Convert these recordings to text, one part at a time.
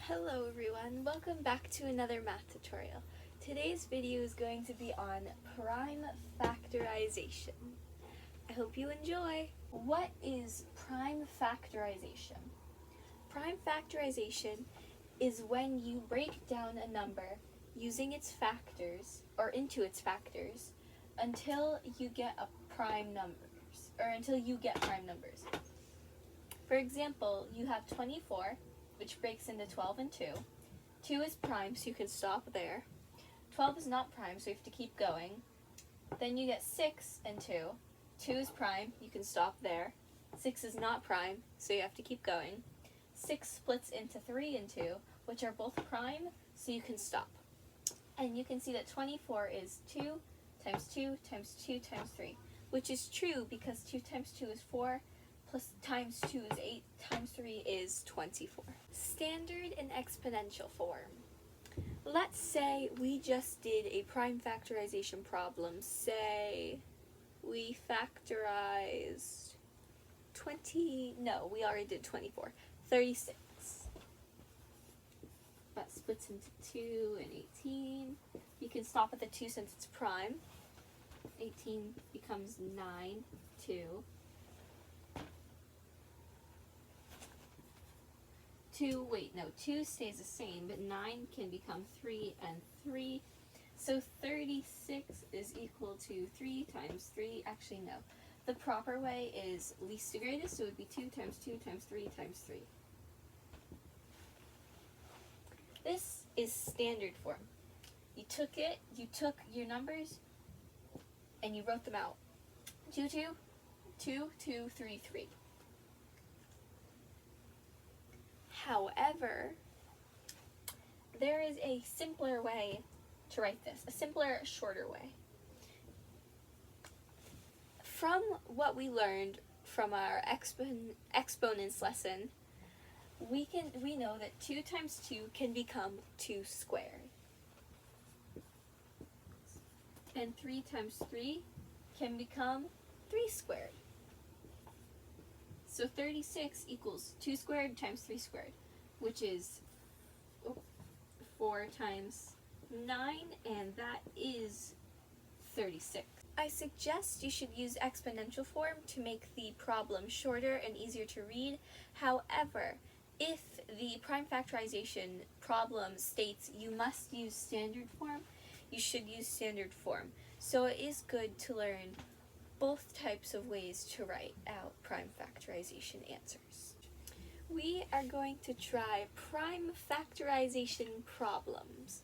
Hello everyone, welcome back to another math tutorial. Today's video is going to be on prime factorization. I hope you enjoy. What is prime factorization? Prime factorization is when you break down a number using its factors, or into its factors, until you get prime numbers. For example, you have 24, which breaks into 12 and 2. 2 is prime, so you can stop there. 12 is not prime, so you have to keep going. Then you get 6 and 2. 2 is prime, you can stop there. 6 is not prime, so you have to keep going. 6 splits into 3 and 2, which are both prime, so you can stop. And you can see that 24 is 2 times 2 times 2 times 3, which is true because 2 times 2 is 4, plus times 2 is 8, times 3 is 24. Standard and exponential form. Let's say we just did a prime factorization problem. Say we factorized we already did 24. 36. That splits into 2 and 18. You can stop at the 2 since it's prime. 18 becomes 9, 2. 2 stays the same, but 9 can become 3 and 3. So 36 is equal to 3 times 3. Actually, no. The proper way is least to greatest, so it would be 2 times 2 times 3 times 3. This is standard form. You took your numbers, and you wrote them out. 2, 2, 2, 2, 3, 3. However, there is a simpler way to write this, a simpler, shorter way. From what we learned from our exponents lesson, we know that 2 times 2 can become 2 squared. And 3 times 3 can become 3 squared. So 36 equals 2 squared times 3 squared, which is 4 times 9, and that is 36. I suggest you should use exponential form to make the problem shorter and easier to read. However, if the prime factorization problem states you must use standard form, you should use standard form. So it is good to learn both types of ways to write out prime factorization answers. We are going to try prime factorization problems.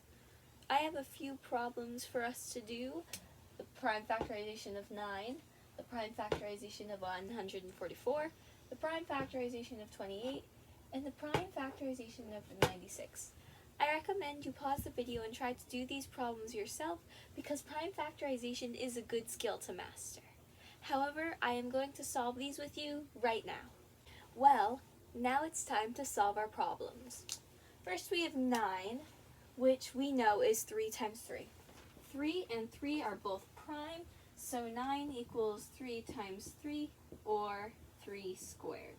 I have a few problems for us to do. The prime factorization of 9, the prime factorization of 144, the prime factorization of 28, and the prime factorization of 96. I recommend you pause the video and try to do these problems yourself because prime factorization is a good skill to master. However, I am going to solve these with you right now. Well, now it's time to solve our problems. First we have 9, which we know is 3 times 3. 3 and 3 are both prime, so 9 equals 3 times 3, or 3 squared.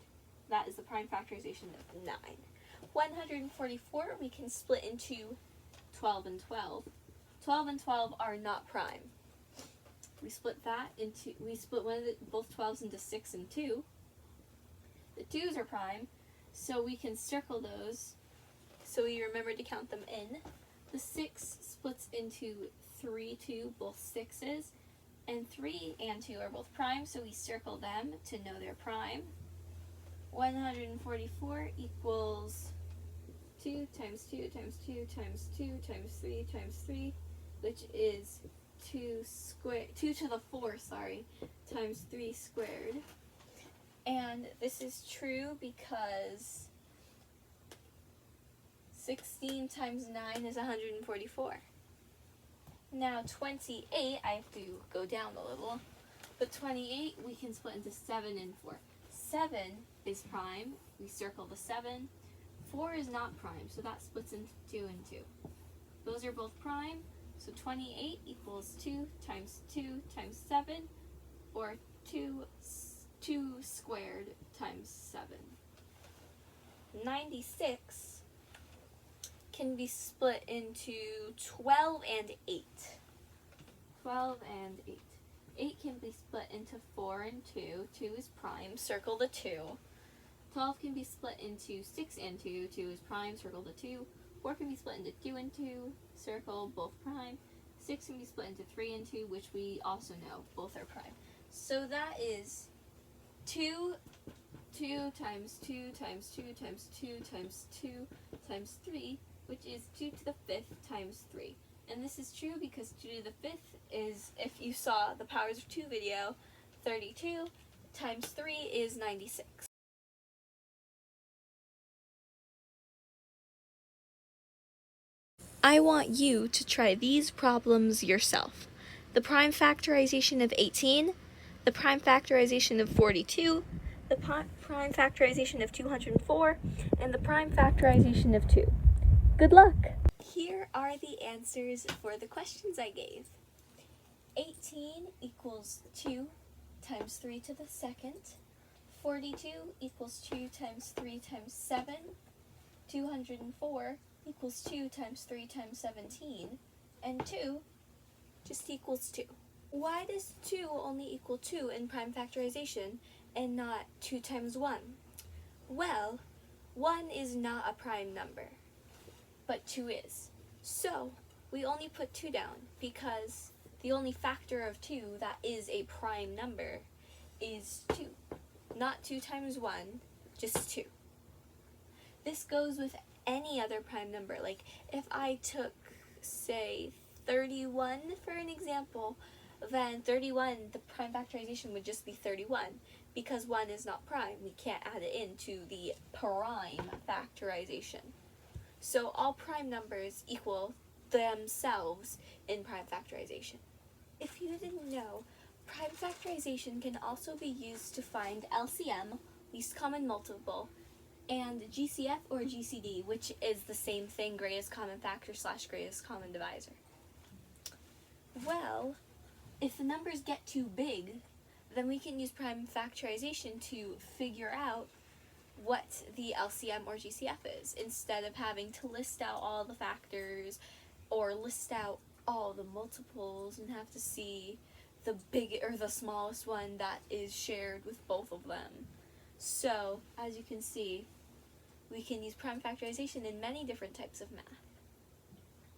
That is the prime factorization of 9. 144 we can split into 12 and 12. 12 and 12 are not prime. We split both 12s into 6 and 2. The 2's are prime, so we can circle those so we remember to count them in. The 6 splits into 3, 2, both 6's, and 3 and 2 are both prime, so we circle them to know they're prime. 144 equals 2 times 2 times 2 times 2 times 3 times 3, which is 2 to the 4, times 3 squared. And this is true because 16 times 9 is 144. Now 28, I have to go down a little, but 28 we can split into 7 and 4. 7 is prime, we circle the 7. 4 is not prime, so that splits into 2 and 2. Those are both prime, so 28 equals 2 times 2 times 7, or 2 squared times 7. 96 can be split into 12 and 8. 12 and 8. 8 can be split into 4 and 2. 2 is prime, circle the 2. 12 can be split into 6 and 2. 2 is prime, circle the 2. 4 can be split into 2 and 2, circle both prime. 6 can be split into 3 and 2, which we also know, both are prime. So that is 2 times 2 times 2 times 2 times 2 times 3, which is 2 to the 5th times 3. And this is true because 2 to the 5th is, if you saw the powers of 2 video, 32 times 3 is 96. I want you to try these problems yourself. The prime factorization of 18, the prime factorization of 42, the prime factorization of 204, and the prime factorization of 2. Good luck! Here are the answers for the questions I gave. 18 equals 2 times 3 to the 2nd. 42 equals 2 times 3 times 7. 204 equals 2 times 3 times 17. And 2 just equals 2. Why does 2 only equal 2 in prime factorization and not 2 times 1? Well, 1 is not a prime number, but 2 is. So, we only put 2 down because the only factor of 2 that is a prime number is 2. Not 2 times 1, just 2. This goes with any other prime number. Like, if I took, say, 31 for an example, then 31, the prime factorization would just be 31. Because 1 is not prime, we can't add it into the prime factorization. So all prime numbers equal themselves in prime factorization. If you didn't know, prime factorization can also be used to find LCM, least common multiple, and GCF or GCD, which is the same thing, greatest common factor / greatest common divisor. Well, if the numbers get too big, then we can use prime factorization to figure out what the LCM or GCF is, instead of having to list out all the factors or list out all the multiples and have to see the big or the smallest one that is shared with both of them. So, as you can see, we can use prime factorization in many different types of math.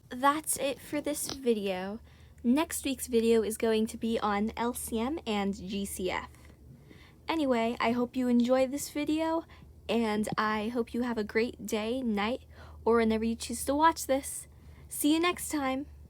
That's it for this video. Next week's video is going to be on LCM and GCF. Anyway, I hope you enjoyed this video, and I hope you have a great day, night, or whenever you choose to watch this. See you next time!